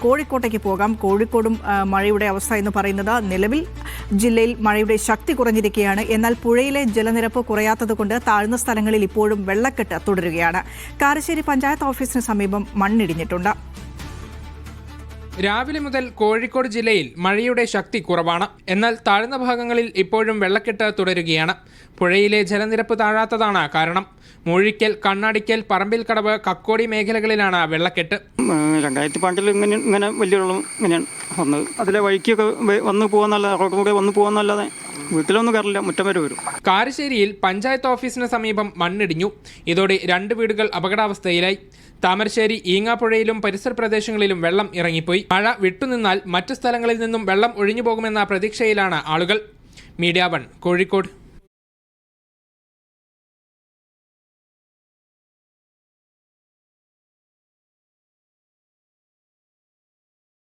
കോഴിക്കോട്ടേക്ക് പോകാം. കോഴിക്കോടും മഴയുടെ അവസ്ഥ എന്ന് പറയുന്നത് നിലവിൽ ജില്ലയിൽ മഴയുടെ ശക്തി കുറഞ്ഞിരിക്കുകയാണ്. എന്നാൽ പുഴയിലെ ജലനിരപ്പ് കുറയാത്തതുകൊണ്ട് താഴ്ന്ന സ്ഥലങ്ങളിൽ ഇപ്പോഴും വെള്ളക്കെട്ട് തുടരുകയാണ്. കാരശ്ശേരി പഞ്ചായത്ത് ഓഫീസിന് സമീപം മണ്ണിടിഞ്ഞിട്ടുണ്ട്. രാവിലെ മുതൽ കോഴിക്കോട് ജില്ലയിൽ മഴയുടെ ശക്തി കുറവാണ്. എന്നാൽ താഴ്ന്ന ഭാഗങ്ങളിൽ ഇപ്പോഴും വെള്ളക്കെട്ട് തുടരുകയാണ്. പുഴയിലെ ജലനിരപ്പ് താഴാത്തതാണ് കാരണം. മൂഴിക്കൽ, കണ്ണാടിക്കൽ, പറമ്പിൽക്കടവ്, കക്കോടി മേഖലകളിലാണ് വെള്ളക്കെട്ട്. 2012 ഇങ്ങനെ വലിയ വെള്ളം ഇങ്ങനെയാണ് വന്നത്. അതിലെ വഴിക്കൊക്കെ വന്നു പോകാന്നല്ലാതെ റോഡ് കൂടെ വന്നു പോകാന്നല്ലാതെ വീട്ടിലൊന്നും കയറില്ല, മുറ്റം വരെ വരും. കാരശ്ശേരിയിൽ പഞ്ചായത്ത് ഓഫീസിന് സമീപം മണ്ണിടിഞ്ഞു. ഇതോടെ 2 വീടുകൾ അപകടാവസ്ഥയിലായി. താമരശ്ശേരി ഈങ്ങാപ്പുഴയിലും പരിസര പ്രദേശങ്ങളിലും വെള്ളം ഇറങ്ങിപ്പോയി. മഴ വിട്ടുനിന്നാൽ മറ്റു സ്ഥലങ്ങളിൽ നിന്നും വെള്ളം ഒഴിഞ്ഞുപോകുമെന്ന പ്രതീക്ഷയിലാണ് ആളുകൾ. മീഡിയ 1 കോഴിക്കോട്.